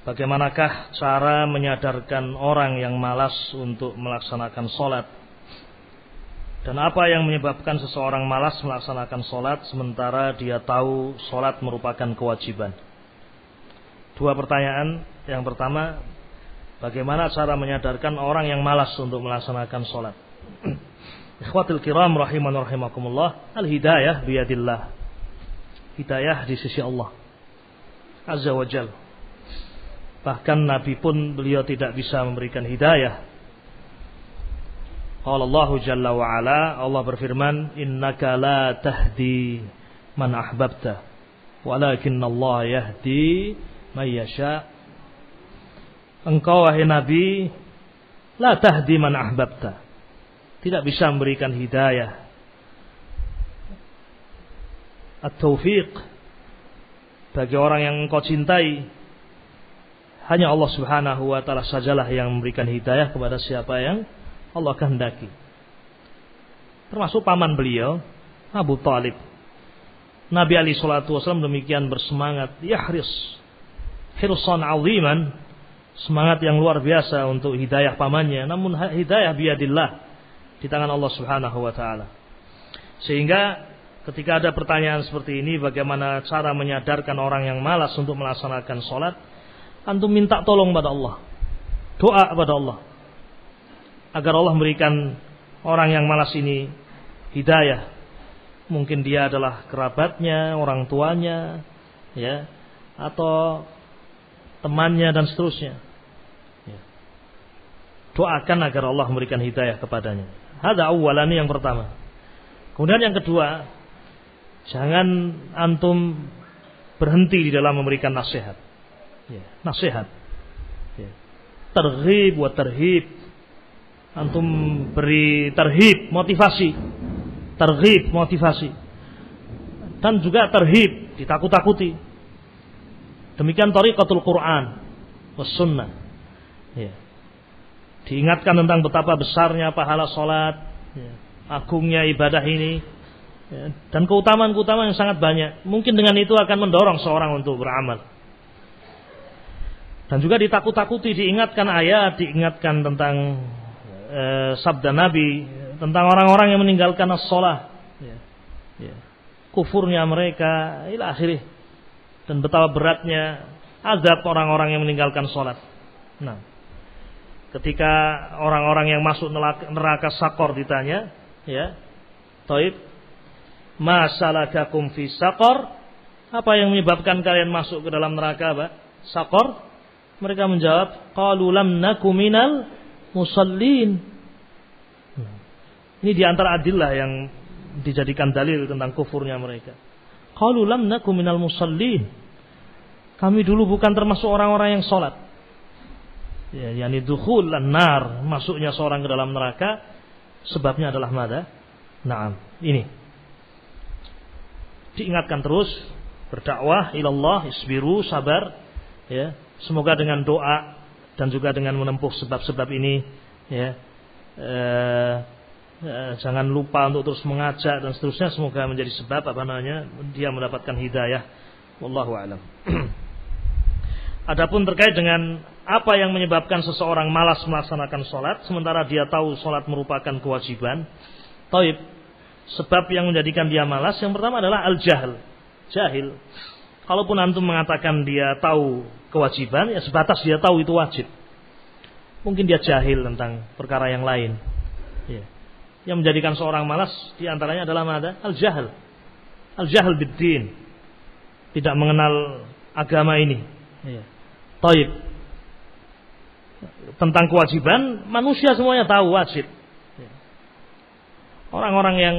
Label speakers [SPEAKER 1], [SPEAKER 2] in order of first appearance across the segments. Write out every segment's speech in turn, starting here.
[SPEAKER 1] Bagaimanakah cara menyadarkan orang yang malas untuk melaksanakan sholat? Dan apa yang menyebabkan seseorang malas melaksanakan sholat sementara dia tahu sholat merupakan kewajiban? Dua pertanyaan. Yang pertama, bagaimana cara menyadarkan orang yang malas untuk melaksanakan sholat? Ikhwatul kiram rahiman rahimakumullah, al-hidayah biyadillah. Hidayah di sisi Allah Azza wa Jal. Bahkan Nabi pun beliau tidak bisa memberikan hidayah. Qala Allahu Jalla wa Ala, Allah berfirman, innaka la tahdi man ahbabta walakinna Allah yahdi man yasha. Engkau wahai Nabi, la tahdi man ahbabta, tidak bisa memberikan hidayah, at-taufiq bagi orang yang engkau cintai. Hanya Allah Subhanahu wa ta'ala sajalah yang memberikan hidayah kepada siapa yang Allah kehendaki. Termasuk paman beliau, Abu Talib. Nabi alaihi salatu wasallam demikian bersemangat, yahris hirsan aziman, semangat yang luar biasa untuk hidayah pamannya. Namun hidayah biyadillah, di tangan Allah Subhanahu wa ta'ala. Sehingga ketika ada pertanyaan seperti ini, bagaimana cara menyadarkan orang yang malas untuk melaksanakan sholat, antum minta tolong pada Allah, doa pada Allah agar Allah memberikan orang yang malas ini hidayah. Mungkin dia adalah kerabatnya, orang tuanya, ya, atau temannya dan seterusnya. Ya. Doakan agar Allah memberikan hidayah kepadanya. Hada awalan, yang pertama. Kemudian yang kedua, jangan antum berhenti di dalam memberikan nasihat. Ya, nasihat. Ya. Targhib wa tarhib. Antum beri tarhib, motivasi. Targhib, motivasi. Dan juga tarhib, ditakut-takuti. Demikian thariqatul Quran was sunnah. Ya. Diingatkan tentang betapa besarnya pahala salat, ya, agungnya ibadah ini, ya, dan keutamaan-keutamaan yang sangat banyak. Mungkin dengan itu akan mendorong seorang untuk beramal. Dan juga ditakut-takuti, diingatkan ayat, diingatkan tentang sabda Nabi tentang orang-orang yang meninggalkan as-shalah, ya, ya, kufurnya mereka ila akhirih, dan betapa beratnya azab orang-orang yang meninggalkan salat. Nah, ketika orang-orang yang masuk neraka Sakor ditanya, ya, taib, ma salakakum fi Sakor? Apa yang menyebabkan kalian masuk ke dalam neraka apa? Sakor? Mereka menjawab, qalu lam naku minal musallin. Ini diantara adillah yang dijadikan dalil tentang kufurnya mereka. Qalu lam naku minal musallin. Kami dulu bukan termasuk orang-orang yang sholat. Ya, yani dukhul an-nar, masuknya seorang ke dalam neraka, sebabnya adalah mada? Naam, ini. Diingatkan terus, berdakwah ilallah, isbiru, sabar, ya. Semoga dengan doa dan juga dengan menempuh sebab-sebab ini, ya, jangan lupa untuk terus mengajak dan seterusnya. Semoga menjadi sebab dia mendapatkan hidayah. Wallahu a'lam. Adapun terkait dengan apa yang menyebabkan seseorang malas melaksanakan sholat sementara dia tahu sholat merupakan kewajiban. Taib, sebab yang menjadikan dia malas, yang pertama adalah al-jahl, jahil. Kalaupun antum mengatakan dia tahu kewajiban, ya sebatas dia tahu itu wajib. Mungkin dia jahil tentang perkara yang lain. Ya. Yang menjadikan seorang malas diantaranya adalah mada? Al-jahl. Al-jahl bid-din. Tidak mengenal agama ini. Ya. Taib. Tentang kewajiban, manusia semuanya tahu wajib. Ya. Orang-orang yang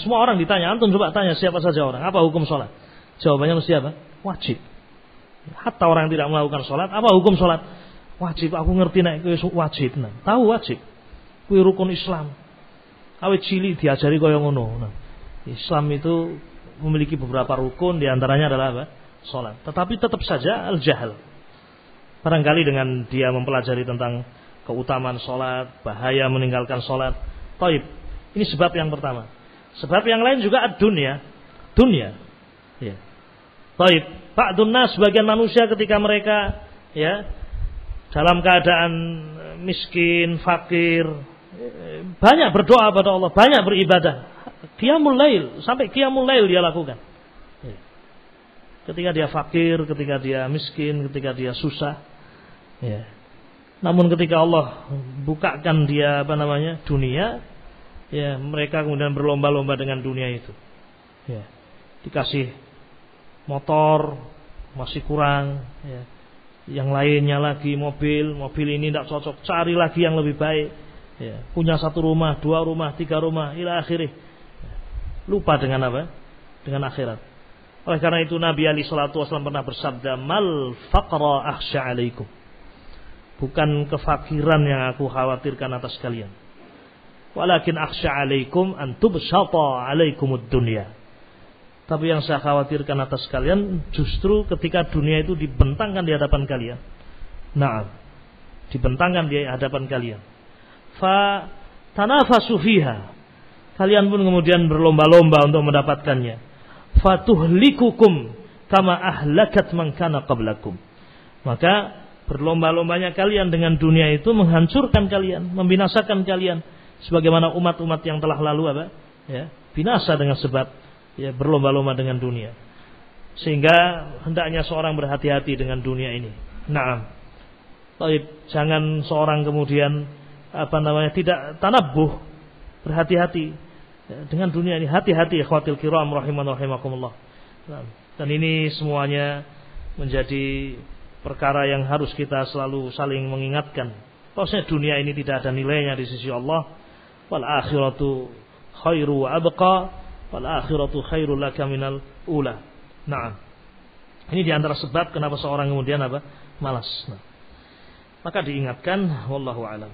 [SPEAKER 1] semua orang ditanya, antum coba tanya siapa saja orang, apa hukum sholat? Jawabannya mesti apa? Wajib. Hatta orang yang tidak melakukan sholat, apa hukum sholat? Wajib. Aku ngerti nek kowe wajib. Nah, tahu wajib. Kuwi rukun Islam. Awet cilik diajari kaya ngono. Nah, Islam itu memiliki beberapa rukun, di antaranya adalah apa? Sholat. Tetapi tetap saja al-jahl. Barangkali dengan dia mempelajari tentang keutamaan sholat, bahaya meninggalkan sholat. Taib. Ini sebab yang pertama. Sebab yang lain juga ad-dunya. Dunia. Ya. Taib. Ba'dun nas, sebagian manusia ketika mereka ya dalam keadaan miskin, fakir, banyak berdoa pada Allah, banyak beribadah. Qiyamul lail, sampai qiyamul lail dia lakukan. Ketika dia fakir, ketika dia miskin, ketika dia susah. Ya. Namun ketika Allah bukakan dia dunia, ya mereka kemudian berlomba-lomba dengan dunia itu. Ya. Dikasih motor masih kurang, ya. Yang lainnya lagi mobil ini tidak cocok, cari lagi yang lebih baik. Ya. Punya 1 rumah, 2 rumah, 3 rumah, ila akhirih. Lupa dengan apa? Dengan akhirat. Oleh karena itu Nabi alaihi salatu wasallam pernah bersabda, "Mal faqra akhsha 'alaikum." Bukan kefakiran yang aku khawatirkan atas kalian. Walakin akhsha 'alaikum an tubsata 'alaikumud dunya. Tapi yang saya khawatirkan atas kalian justru ketika dunia itu dibentangkan di hadapan kalian. Na'am. Dibentangkan di hadapan kalian. Fa tanafasu fiha. Kalian pun kemudian berlomba-lomba untuk mendapatkannya. Fatuhlikukum kama ahlakat man kana qablakum. Maka berlomba-lombanya kalian dengan dunia itu menghancurkan kalian, membinasakan kalian sebagaimana umat-umat yang telah lalu ya, binasa dengan sebab ya berlomba-lomba dengan dunia. Sehingga hendaknya seorang berhati-hati dengan dunia ini. Naam. Baik, jangan seorang kemudian tidak tanabbuh, berhati-hati dengan dunia ini. Hati-hati ikhwatil kiram rahiman rahimakumullah. Dan ini semuanya menjadi perkara yang harus kita selalu saling mengingatkan. Bahwasanya dunia ini tidak ada nilainya di sisi Allah. Wal akhiratu khairu wa abqa, wal akhiratu khairul laka minal ula. Naam. Ini di antara sebab kenapa seorang kemudian malas. Maka diingatkan, wallahu alam.